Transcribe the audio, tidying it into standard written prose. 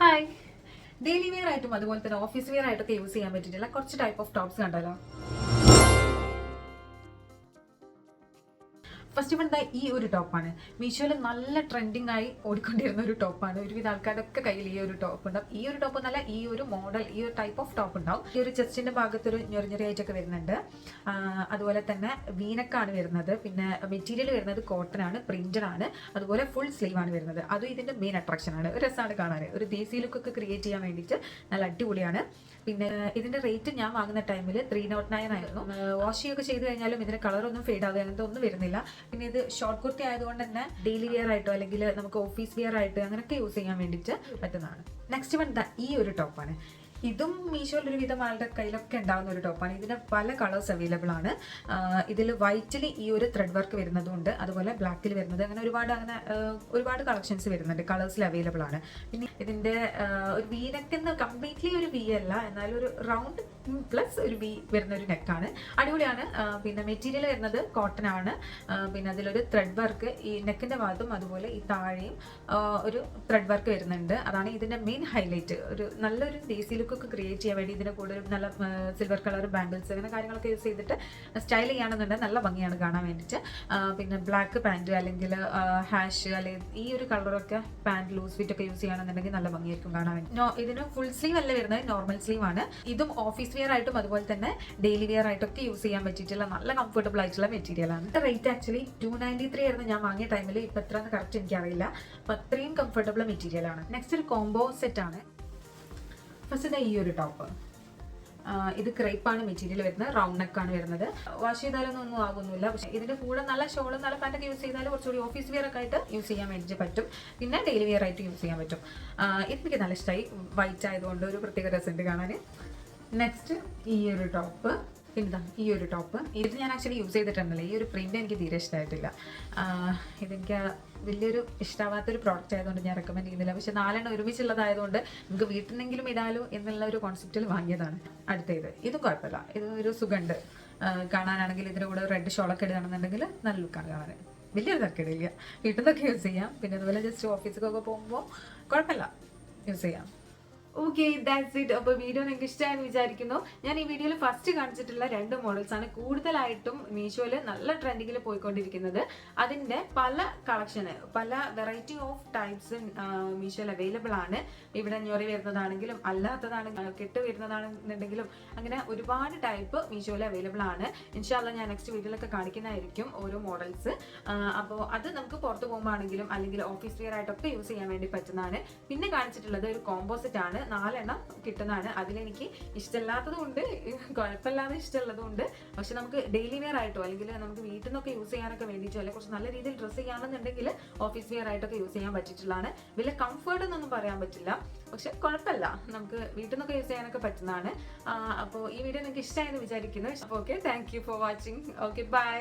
Hi. Daily wear ആയിട്ടും അതുപോലെ തന്നെ ഓഫീസ് വെയർ ആയിട്ടൊക്കെ യൂസ് ചെയ്യാൻ പറ്റിയിട്ടുള്ള കുറച്ച് ടൈപ്പ് ഓഫ് ടോപ്സ് കണ്ടല്ലോ. ഫസ്റ്റ് വൺ ഈ ഒരു ടോപ്പാണ്. മീഷോയിൽ നല്ല ട്രെൻഡിങ് ആയി ഓടിക്കൊണ്ടിരുന്ന ഒരു ടോപ്പാണ്. ഒരുവിധ ആൾക്കാരൊക്കെ കയ്യിൽ ഈ ഒരു ടോപ്പ് ഉണ്ടാവും. ഈ ഒരു ടോപ്പ് എന്നല്ല, ഈ ഒരു മോഡൽ, ഈ ഒരു ടൈപ്പ് ഓഫ് ടോപ്പ് ഉണ്ടാവും. ഈ ഒരു ചെസ്റ്റിന്റെ ഭാഗത്തൊരു ഞൊറിഞ്ഞൊറിയായിട്ടൊക്കെ വരുന്നുണ്ട്. അതുപോലെ തന്നെ വീനക്കാണ് വരുന്നത്. പിന്നെ മെറ്റീരിയൽ വരുന്നത് കോട്ടൺ ആണ്, പ്രിന്റഡ് ആണ്. അതുപോലെ ഫുൾ സ്ലീവ് ആണ് വരുന്നത്. അതും ഇതിന്റെ മെയിൻ അട്രാക്ഷൻ ആണ്. ഒരു രസമാണ് കാണാൻ. ഒരു ദേശീയ ലുക്കൊക്കെ ക്രിയേറ്റ് ചെയ്യാൻ വേണ്ടിയിട്ട് നല്ല അടിപൊളിയാണ്. പിന്നെ ഇതിന്റെ റേറ്റ് ഞാൻ വാങ്ങുന്ന ടൈമിൽ 309 ആയിരുന്നു. വാഷ് ചെയ്യുകയൊക്കെ ചെയ്ത് കഴിഞ്ഞാലും ഇതിന്റെ കളറൊന്നും ഫെയ്ഡ് ആവുക അങ്ങനത്തെ ഒന്നും വരുന്നില്ല. പിന്നെ ഇത് ഷോർട്ട് കുർത്തി ആയതുകൊണ്ട് തന്നെ ഡെയിലി വെയർ ആയിട്ടോ അല്ലെങ്കിൽ നമുക്ക് ഓഫീസ് വെയർ ആയിട്ട് അങ്ങനെയൊക്കെ യൂസ് ചെയ്യാൻ വേണ്ടിയിട്ട് പറ്റുന്നതാണ്. നെക്സ്റ്റ് വൺ ഈ ഒരു ടോപ്പാണ്. ഇതും മീഷോയിൽ ഒരുവിധം ആളുടെ കയ്യിലൊക്കെ ഉണ്ടാകുന്ന ഒരു ടോപ്പാണ്. ഇതിന് പല കളേഴ്സ് അവൈലബിൾ ആണ്. ഇതിൽ വൈറ്റിൽ ഈ ഒരു ത്രെഡ് വർക്ക് വരുന്നതുകൊണ്ട്, അതുപോലെ ബ്ലാക്കിൽ വരുന്നത്, അങ്ങനെ ഒരുപാട് കളക്ഷൻസ് വരുന്നുണ്ട്. കളേഴ്സിൽ അവൈലബിൾ ആണ്. പിന്നെ ഇതിന്റെ ഒരു വി നെക്ക് എന്ന് കംപ്ലീറ്റ്ലി ഒരു വി അല്ല, എന്നാലും ഒരു റൗണ്ട് പ്ലസ് ഒരു വി വരുന്ന ഒരു നെക്കാണ്. അടിപൊളിയാണ്. പിന്നെ മെറ്റീരിയൽ വരുന്നത് കോട്ടൺ ആണ്. പിന്നെ അതിലൊരു ത്രെഡ് വർക്ക് ഈ നെക്കിന്റെ ഭാഗത്തും അതുപോലെ ഈ താഴെയും ഒരു ത്രെഡ് വർക്ക് വരുന്നുണ്ട്. അതാണ് ഇതിന്റെ മെയിൻ ഹൈലൈറ്റ്. ഒരു നല്ലൊരു ദേശീയ ലുക്ക് ഒക്കെ ക്രിയേറ്റ് ചെയ്യാൻ വേണ്ടി ഇതിന്റെ കൂടെ ഒരു നല്ല സിൽവർ കളർ ബാംഗിൾസ് അങ്ങനെ കാര്യങ്ങളൊക്കെ യൂസ് ചെയ്തിട്ട് സ്റ്റൈൽ ചെയ്യുകയാണെന്നുണ്ടെങ്കിൽ നല്ല ഭംഗിയാണ് കാണാൻ വേണ്ടിയിട്ട്. പിന്നെ ബ്ലാക്ക് പാൻറ് അല്ലെങ്കിൽ ഹാഷ് അല്ലെങ്കിൽ ഈ ഒരു കളറൊക്കെ പാൻറ് ലൂസ് ഫിറ്റ് ഒക്കെ യൂസ് ചെയ്യുകയാണെന്നുണ്ടെങ്കിൽ നല്ല ഭംഗിയായിരിക്കും കാണാൻ വേണ്ടി. ഇതിന് ഫുൾ സ്ലീവ് അല്ല വരുന്നത്, നോർമൽ സ്ലീവ് ആണ്. ഇതും ഓഫീസ് വെയർ ആയിട്ടും അതുപോലെ തന്നെ ഡെയിലി വെയർ ആയിട്ടൊക്കെ യൂസ് ചെയ്യാൻ പറ്റിയിട്ടുള്ള നല്ല കംഫർട്ടബിൾ ആയിട്ടുള്ള മെറ്റീരിയൽ ആണ്. റേറ്റ് ആക്ച്വലി 293 ആയിരുന്നു ഞാൻ വാങ്ങിയ ടൈമിൽ. ഇപ്പൊ എത്രയെന്ന് കറക്റ്റ് എനിക്കറിയില്ല. അപ്പൊ അത്രയും കംഫർട്ടബിൾ മെറ്റീരിയൽ ആണ്. നെക്സ്റ്റ് ഒരു കോംബോ സെറ്റ് ആണ്. ഫസ്റ്റ് ഈ ഒരു ടോപ്പ്. ഇത് ക്രേപ്പാണ് മെറ്റീരിയൽ വരുന്നത്. റൗണ്ട് നെക്കാണ് വരുന്നത്. വാഷ് ചെയ്താലൊന്നും ഒന്നും ആകുന്നില്ല. പക്ഷെ ഇതിന്റെ കൂടെ നല്ല ഷോളും നല്ല പാൻറ്റൊക്കെ യൂസ് ചെയ്താൽ കുറച്ചുകൂടി ഓഫീസ് വെയർ ഒക്കെ ആയിട്ട് യൂസ് ചെയ്യാൻ വേണ്ടിയിട്ട് പറ്റും. പിന്നെ ഡെയിലി വെയർ ആയിട്ട് യൂസ് ചെയ്യാൻ പറ്റും. എനിക്ക് നല്ല ഇഷ്ടമായി. വൈറ്റ് ആയതുകൊണ്ട് ഒരു പ്രത്യേക രസമുണ്ട് കാണാൻ. നെക്സ്റ്റ് ഈ ഒരു ടോപ്പ്. പിന്നെ ഈ ഒരു ടോപ്പ്. ഇത് ഞാൻ ആക്ച്വലി യൂസ് ചെയ്തിട്ടുണ്ടല്ലോ. ഈ ഒരു പ്രിന്റ് എനിക്ക് തീരെ ഇഷ്ടമായിട്ടില്ല. ഇതെനിക്ക് വലിയൊരു ഇഷ്ടമാവാത്തൊരു പ്രോഡക്റ്റ് ആയതുകൊണ്ട് ഞാൻ റെക്കമെൻഡ് ചെയ്യുന്നില്ല. പക്ഷെ 4 ഒരുമിച്ചുള്ളതായതുകൊണ്ട് നമുക്ക് വീട്ടിലെങ്കിലും ഇടാലോ എന്നുള്ള ഒരു കോൺസെപ്റ്റിൽ വാങ്ങിയതാണ്. അടുത്തത് ഇതും കുഴപ്പമില്ല. ഇത് ഒരു സുഖമുണ്ട് കാണാനാണെങ്കിൽ. ഇതിൻ്റെ കൂടെ റെഡ് ഷോളൊക്കെ ഇടുകയാണെന്നുണ്ടെങ്കിൽ നല്ല ലുക്കാണ് കാണാൻ. വലിയൊരു തർക്കമില്ല. വീട്ടിൽ നിന്നൊക്കെ യൂസ് ചെയ്യാം. പിന്നെ അതുപോലെ ജസ്റ്റ് ഓഫീസിലൊക്കെ പോകുമ്പോൾ കുഴപ്പമില്ല, യൂസ് ചെയ്യാം. Okay, that's it. അപ്പോൾ വീഡിയോ നിങ്ങൾക്ക് ഇഷ്ടമായെന്ന് വിചാരിക്കുന്നു. ഞാൻ ഈ വീഡിയോയിൽ ഫസ്റ്റ് കാണിച്ചിട്ടുള്ള 2 മോഡൽസ് ആണ് കൂടുതലായിട്ടും മീഷോയിൽ നല്ല ട്രെൻഡിങ്ങിൽ പോയിക്കൊണ്ടിരിക്കുന്നത്. അതിൻ്റെ പല കളക്ഷന്, പല വെറൈറ്റി ഓഫ് ടൈപ്സ് മീഷോയിൽ അവൈലബിൾ ആണ്. ഇവിടെ ഞൊറി വരുന്നതാണെങ്കിലും അല്ലാത്തതാണെങ്കിലും കെട്ട് വരുന്നതാണെന്നുണ്ടെങ്കിലും അങ്ങനെ ഒരുപാട് ടൈപ്പ് മീഷോയിൽ അവൈലബിൾ ആണ്. ഇൻഷാ അല്ലാഹ് ഞാൻ നെക്സ്റ്റ് വീഡിയോയിലൊക്കെ കാണിക്കുന്നതായിരിക്കും ഓരോ മോഡൽസ്. അപ്പോൾ അത് നമുക്ക് പുറത്ത് പോകുമ്പോൾ ആണെങ്കിലും അല്ലെങ്കിൽ ഓഫീസ് വെയർ ആയിട്ടൊക്കെ യൂസ് ചെയ്യാൻ വേണ്ടി പറ്റുന്നതാണ്. പിന്നെ കാണിച്ചിട്ടുള്ളത് ഒരു കോമ്പോസിറ്റ് ആണ്. 4 എണ്ണം കിട്ടുന്നതാണ്. അതിലെനിക്ക് ഇഷ്ടമില്ലാത്തതും ഉണ്ട്, കുഴപ്പമില്ലാതെ ഇഷ്ടമുള്ളതും ഉണ്ട്. പക്ഷെ നമുക്ക് ഡെയിലി വെയർ ആയിട്ടോ അല്ലെങ്കിൽ നമുക്ക് വീട്ടിൽ നിന്നൊക്കെ യൂസ് ചെയ്യാനൊക്കെ വേണ്ടിയിട്ടോ അല്ലെങ്കിൽ കുറച്ച് നല്ല രീതിയിൽ ഡ്രസ്സ് ചെയ്യുകയാണെന്നുണ്ടെങ്കിൽ ഓഫീസ് വെയർ ആയിട്ടൊക്കെ യൂസ് ചെയ്യാൻ പറ്റിയിട്ടുള്ളതാണ്. വലിയ കംഫർട്ട് എന്നൊന്നും പറയാൻ പറ്റില്ല, പക്ഷെ കുഴപ്പമില്ല, നമുക്ക് വീട്ടിൽ നിന്നൊക്കെ യൂസ് ചെയ്യാനൊക്കെ പറ്റുന്നതാണ്. അപ്പോൾ ഈ വീഡിയോ നിങ്ങൾക്ക് ഇഷ്ടമായെന്ന് വിചാരിക്കുന്നു. അപ്പോൾ okay, thank you for watching. Okay, by.